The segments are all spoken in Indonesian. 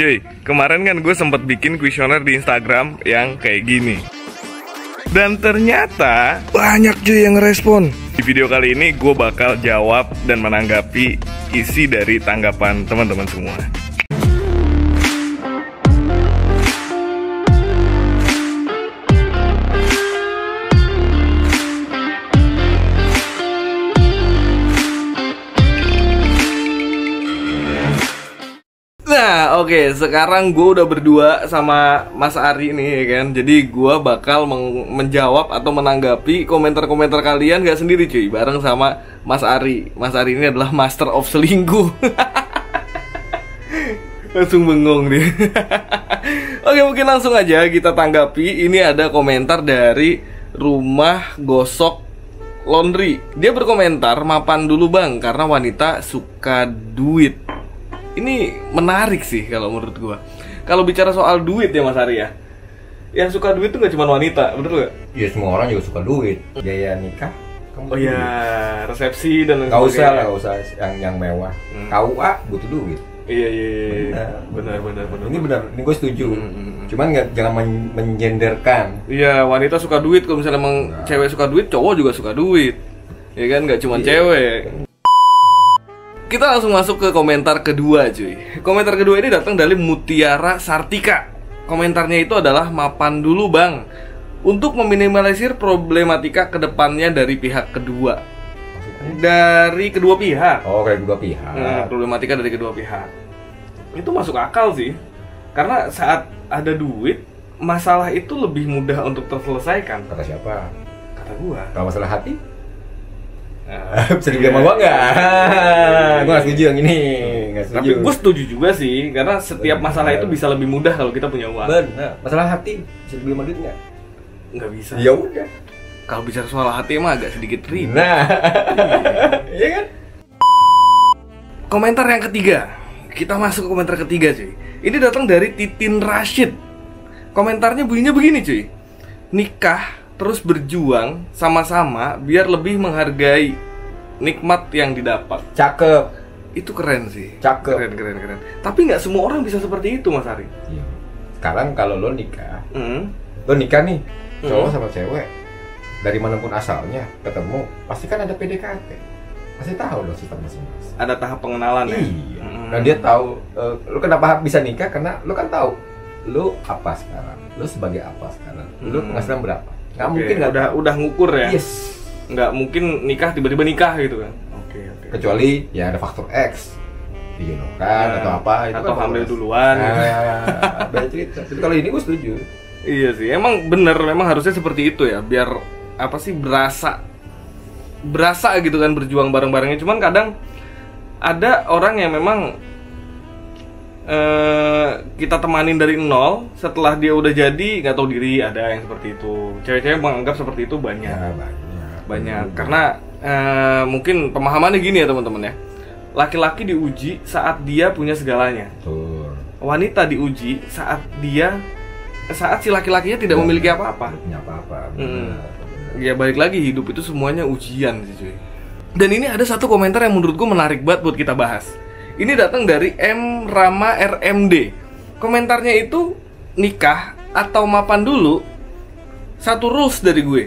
Cuy, kemarin kan gue sempat bikin kuesioner di Instagram yang kayak gini. Dan ternyata banyak cuy yang ngerespon. Di video kali ini gue bakal jawab dan menanggapi isi dari tanggapan teman-teman semua. Nah, oke, sekarang gue udah berdua sama Mas Ari nih ya kan. Jadi gue bakal menjawab atau menanggapi komentar-komentar kalian gak sendiri cuy, bareng sama Mas Ari. Mas Ari ini adalah master of selingkuh. Langsung bengong dia. Oke, mungkin langsung aja kita tanggapi. Ini ada komentar dari Rumah Gosok Laundry. Dia berkomentar, mapan dulu bang, karena wanita suka duit. Ini menarik sih kalau menurut gua. Kalau bicara soal duit ya Mas Ari ya, yang suka duit tuh gak cuma wanita, bener gak? Ya semua orang juga suka duit. Biaya nikah Oh iya, resepsi dan lain sebagainya. Gak usah lah, sebagainya. gak usah yang mewah. KUA butuh duit. Iya. Benar. Ini benar, ini gue setuju. Cuman jangan mengenderkan. Iya, wanita suka duit. Kalau misalnya emang cewek suka duit, cowok juga suka duit. Ya kan, gak cuma cewek. Kita langsung masuk ke komentar kedua cuy. Komentar kedua ini datang dari Mutiara Sartika. Komentarnya itu adalah, mapan dulu bang, untuk meminimalisir problematika kedepannya dari pihak kedua. Maksudnya? Dari kedua pihak. Oh, kayak dua pihak. Problematika dari kedua pihak. Itu masuk akal sih. Karena saat ada duit, masalah itu lebih mudah untuk terselesaikan. Kata siapa? Kata gua. Kalau masalah hati? Bisa dibilang sama gua nggak? Gua nggak setuju yang ini. Nggak setuju. Tapi gue setuju juga sih, karena setiap masalah itu bisa lebih mudah kalau kita punya uang. Benar. Masalah hati bisa dibeli sama duit nggak? Nggak bisa. Ya udah. Kalau bicara soal hati emang agak sedikit ribet. Nah, iya kan? Komentar yang ketiga, kita masuk ke komentar ketiga cuy. Ini datang dari Titin Rashid. Komentarnya bunyinya begini cuy. Nikah terus berjuang sama-sama biar lebih menghargai nikmat yang didapat. Cakep. Itu keren sih. Cakep. Keren. Tapi nggak semua orang bisa seperti itu Mas Ari. Iya. Sekarang kalau lo nikah, lo nikah nih, cowok sama cewek, dari manapun asalnya ketemu, pasti kan ada PDKT. Pasti tahu dong sifat masing-masing. Ada tahap pengenalan ya. Iya. Dan dia tahu, lo kenapa bisa nikah, karena lo kan tahu lo apa sekarang, lo sebagai apa sekarang, lo penghasilan berapa. Nggak mungkin nggak udah ngukur ya. Yes. Nggak mungkin nikah tiba-tiba nikah gitu kan. Oke. Kecuali ya ada faktor X, dijodohkan atau apa itu atau kan hamil duluan. Beda cerita. Tapi kalau ini gue setuju. Iya sih, emang bener, memang harusnya seperti itu ya, biar apa sih, berasa gitu kan berjuang bareng-barengnya. Cuman kadang ada orang yang memang kita temanin dari nol, setelah dia udah jadi nggak tahu diri, ada yang seperti itu. Cewek-cewek menganggap seperti itu banyak. Ya, banyak. Karena mungkin pemahamannya gini ya teman-teman ya. Laki-laki diuji saat dia punya segalanya. Betul. Wanita diuji saat si laki-lakinya tidak memiliki apa-apa. Punya apa-apa. Ya balik lagi, hidup itu semuanya ujian sih cuy. Dan ini ada satu komentar yang menurut gue menarik banget buat kita bahas. Ini datang dari M Rama RMD. Komentarnya itu, nikah atau mapan dulu, satu rules dari gue,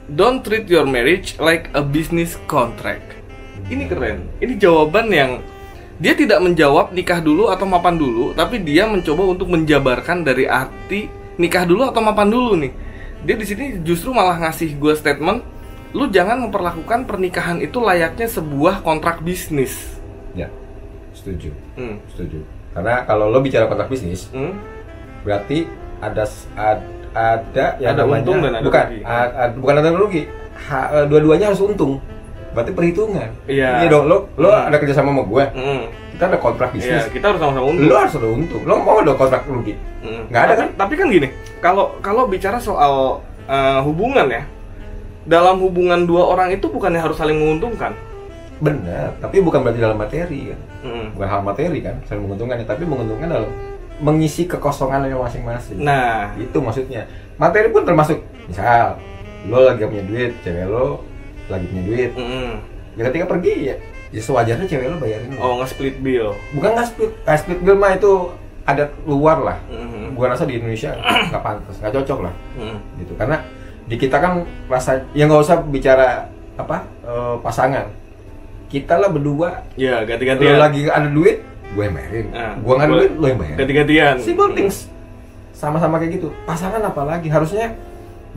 don't treat your marriage like a business contract. Ini keren. Ini jawaban yang dia tidak menjawab nikah dulu atau mapan dulu, tapi dia mencoba untuk menjabarkan dari arti nikah dulu atau mapan dulu nih. Dia di sini justru malah ngasih gue statement, lu jangan memperlakukan pernikahan itu layaknya sebuah kontrak bisnis. Ya, setuju. Setuju. Karena kalau lo bicara kontrak bisnis, berarti ada yang ada namanya, untung dan ada bukan rugi. Bukan ada rugi. Dua-duanya harus untung. Berarti perhitungan. Iya. Iya dong, lo ada kerja sama gue. Kita ada kontrak bisnis. Iya, kita harus sama-sama untung. Lo harus ada untung. Lo mau ada kontrak rugi? Nggak ada kan? Tapi kan gini, kalau bicara soal hubungan ya, dalam hubungan dua orang itu bukannya harus saling menguntungkan. Benar, tapi bukan berarti dalam materi kan. Bukan hal materi kan, saling menguntungkan, tapi menguntungkan dalam mengisi kekosongannya masing-masing. Nah, itu maksudnya. Materi pun termasuk, misal lo lagi punya duit, cewek lo lagi punya duit. Ya ketika pergi ya sewajarnya cewek lo bayarin lo. Oh, nge-split bill. Bukan nggak split bill mah itu adat luar lah. Gua rasa di Indonesia nggak pantas, nggak cocok lah. Gitu. Karena di kita kan rasa ya nggak usah bicara pasangan. Kita lah berdua. Ya, ganti-gantian. Lo lagi ada duit, gue yang bayarin. Gua nggak ada duit, lo yang bayarin. Ganti-gantian. Simple things. Sama-sama kayak gitu. Pasangan apalagi harusnya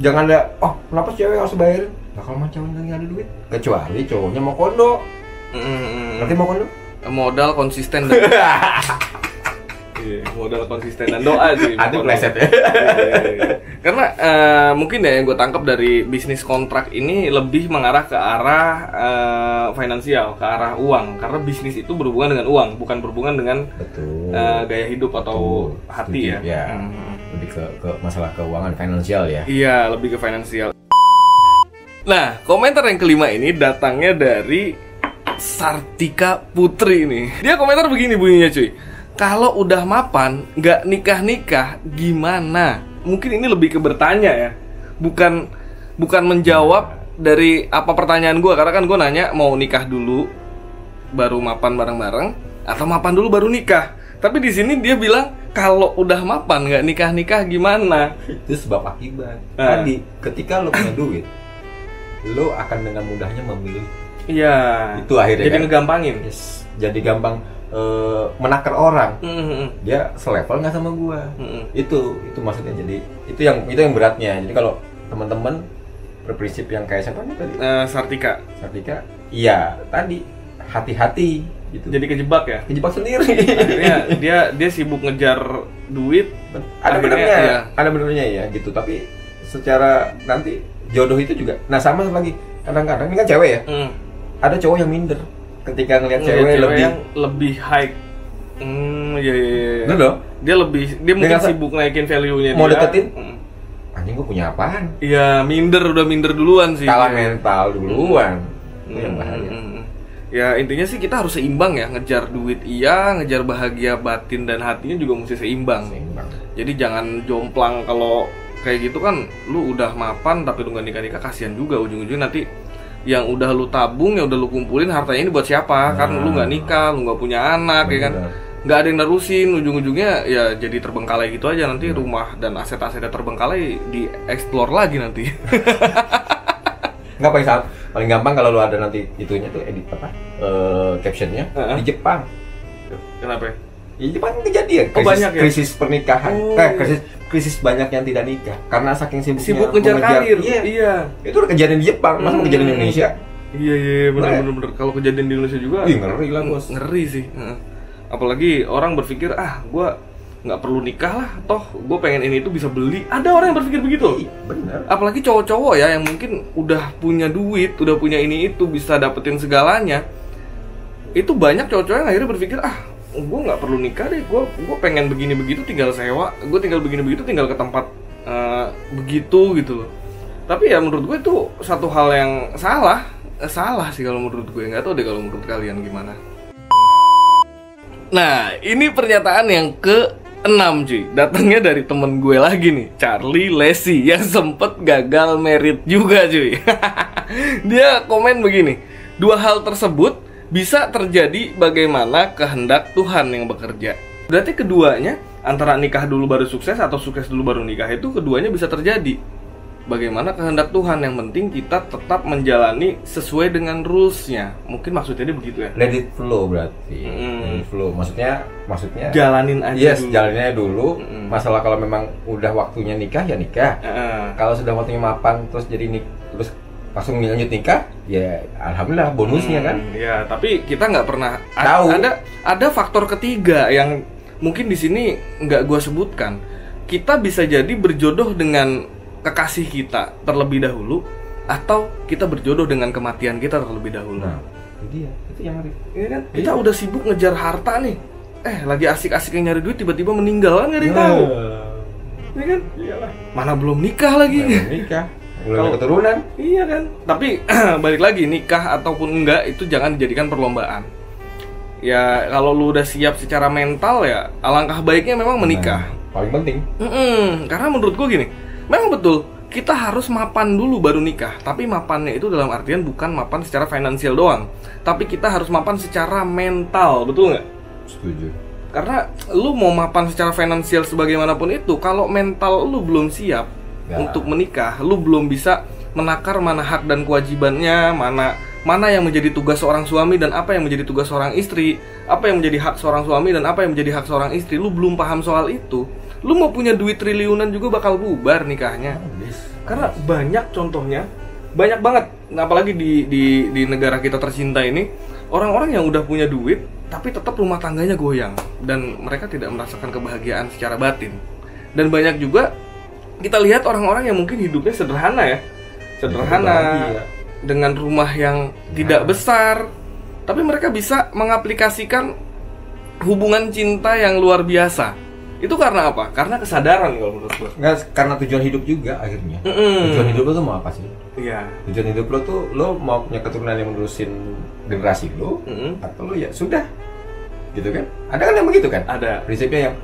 jangan ada, oh kenapa cewek harus bayarin? Nah kalau mau cowok nggak ada duit, kecuali cowoknya mau kondo. Nanti mau kondo? Modal konsisten dan modal konsisten dan doa sih. Aduh pleset ya. Karena mungkin ya yang gue tangkap dari bisnis kontrak ini lebih mengarah ke arah finansial, ke arah uang. Karena bisnis itu berhubungan dengan uang, bukan berhubungan dengan gaya hidup atau hati ya. Lebih ke masalah keuangan finansial ya. Iya, lebih ke finansial. Nah, komentar yang kelima ini datangnya dari Sartika Putri nih. Dia komentar begini bunyinya cuy. Kalau udah mapan, nggak nikah-nikah, gimana? Mungkin ini lebih ke bertanya ya, bukan menjawab dari apa pertanyaan gue. Karena kan gue nanya mau nikah dulu, baru mapan bareng-bareng, atau mapan dulu baru nikah. Tapi di sini dia bilang kalau udah mapan nggak nikah-nikah gimana? Itu sebab akibat. Tadi ketika lo punya duit, lo akan dengan mudahnya memilih. Iya. Itu akhirnya jadi kan ngegampangin. Yes. Jadi gampang menakar orang. Dia selevel nggak sama gua. Itu maksudnya. Jadi itu yang beratnya. Jadi kalau teman-teman berprinsip yang kayak siapa nih tadi? Sartika. Iya, tadi hati-hati gitu. Jadi kejebak ya? Kejebak sendiri. Akhirnya dia sibuk ngejar duit. Ada benernya ya gitu. Tapi secara nanti jodoh itu juga. Nah sama lagi kadang-kadang ini kan cewek ya. Ada cowok yang minder ketika ngelihat cewek lebih high. Iya. Bener. Dia mungkin sibuk naikin value-nya mau deketin. Anjing gua punya apaan? Iya, udah minder duluan sih. Kalah mental duluan. Itu yang bahaya. Ya intinya sih kita harus seimbang ya, ngejar duit iya, ngejar bahagia batin dan hatinya juga mesti seimbang. Jadi jangan jomplang. Kalau kayak gitu kan lu udah mapan tapi lu gak nikah-nikah, kasihan juga ujung-ujungnya nanti yang udah lu tabung, yang udah lu kumpulin hartanya ini buat siapa? Kan lu gak nikah, lu gak punya anak. Ya kan, gak ada yang nerusin, ujung-ujungnya ya jadi terbengkalai gitu aja. Nanti rumah dan aset-asetnya terbengkalai, dieksplor lagi nanti. Nggak paling gampang kalau lu ada nanti itunya tuh edit captionnya di Jepang. Kenapa? Ya Jepang kejadian banyak ya? Krisis pernikahan, krisis banyak yang tidak nikah karena saking sibuk ngejar karir. Iya. Itu udah kejadian di Jepang, masa kejadian di Indonesia? Iya benar. Kalau kejadian di Indonesia juga ngeri lah bos. Ngeri sih. Apalagi orang berpikir gue nggak perlu nikah lah, toh gue pengen ini itu bisa beli. Ada orang yang berpikir begitu. Bener. Apalagi cowok-cowok ya yang mungkin udah punya duit, udah punya ini itu, bisa dapetin segalanya. Itu banyak cowok-cowok yang akhirnya berpikir gue nggak perlu nikah deh, gue pengen begini begitu tinggal sewa, gue tinggal begini begitu tinggal ke tempat begitu gitu loh. Tapi ya menurut gue itu satu hal yang salah sih kalau menurut gue. Nggak tahu deh kalau menurut kalian gimana. Nah ini pernyataan yang ke-6 cuy, datangnya dari temen gue lagi nih, Charlie Lesi, yang sempet gagal merit juga cuy. Dia komen begini, 2 hal tersebut bisa terjadi bagaimana kehendak Tuhan yang bekerja. Berarti keduanya, antara nikah dulu baru sukses atau sukses dulu baru nikah, itu keduanya bisa terjadi. Bagaimana kehendak Tuhan, yang penting kita tetap menjalani sesuai dengan rules-nya. Mungkin maksudnya dia begitu ya. Let it flow berarti. Let it flow. Maksudnya jalanin aja. Yes, jalaninnya dulu. Masalah kalau memang udah waktunya nikah ya nikah. Kalau sudah waktunya mapan terus terus langsung lanjut nikah, ya alhamdulillah bonusnya kan. Ya, tapi kita nggak pernah tahu. Ada faktor ketiga yang mungkin di sini nggak gua sebutkan. Kita bisa jadi berjodoh dengan kekasih kita terlebih dahulu, atau kita berjodoh dengan kematian kita terlebih dahulu. Nah, itu yang ngeri. Iya kan? Kita udah sibuk ngejar harta nih. Lagi asik-asik nyari duit tiba-tiba meninggal kan, nggak ada yang tahu. Iya kan? Iyalah. Mana belum nikah lagi. Belum keturunan. Iya kan. Tapi balik lagi, nikah ataupun enggak itu jangan dijadikan perlombaan. Ya kalau lu udah siap secara mental ya alangkah baiknya memang menikah. Paling penting. Karena menurut gua gini, memang betul kita harus mapan dulu baru nikah. Tapi mapannya itu dalam artian bukan mapan secara finansial doang, tapi kita harus mapan secara mental, betul nggak? Setuju. Karena lu mau mapan secara finansial sebagaimanapun itu, kalau mental lu belum siap untuk menikah, lu belum bisa menakar mana hak dan kewajibannya, mana yang menjadi tugas seorang suami dan apa yang menjadi tugas seorang istri, apa yang menjadi hak seorang suami dan apa yang menjadi hak seorang istri. Lu belum paham soal itu, lu mau punya duit triliunan juga bakal bubar nikahnya. Karena banyak contohnya, banyak banget, apalagi di negara kita tercinta ini, orang-orang yang udah punya duit tapi tetap rumah tangganya goyang dan mereka tidak merasakan kebahagiaan secara batin. Dan banyak juga kita lihat orang-orang yang mungkin hidupnya sederhana ya, dengan rumah yang tidak besar, tapi mereka bisa mengaplikasikan hubungan cinta yang luar biasa. Itu karena apa? Karena kesadaran kalau menurut gue. Nggak, karena tujuan hidup juga akhirnya. Tujuan hidup lo tuh mau apa sih? Iya. Tujuan hidup lo tuh lo mau punya keturunan yang menerusin generasi lo, atau lo ya sudah, gitu kan? Ada kan yang begitu kan? Ada. Prinsipnya yang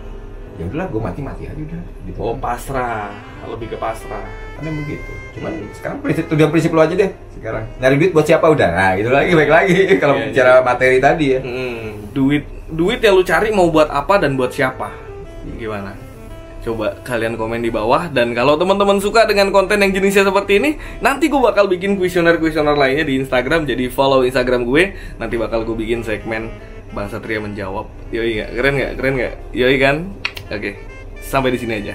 ya udahlah gue mati aja udah. Gitu. Oh, pasrah, lebih ke pasrah. Ada yang begitu. Cuman sekarang tujuan prinsip lo aja deh. Sekarang nyari duit buat siapa udah? Nah gitu lagi, baik lagi kalau bicara materi tadi ya. Duit yang lu cari mau buat apa dan buat siapa? Gimana? Coba kalian komen di bawah. Dan kalau teman-teman suka dengan konten yang jenisnya seperti ini, nanti gue bakal bikin kuesioner lainnya di Instagram. Jadi follow Instagram gue. Nanti bakal gue bikin segmen Bang Satria menjawab. Yoi nggak? Keren nggak? Yoi kan? Oke, sampai di sini aja.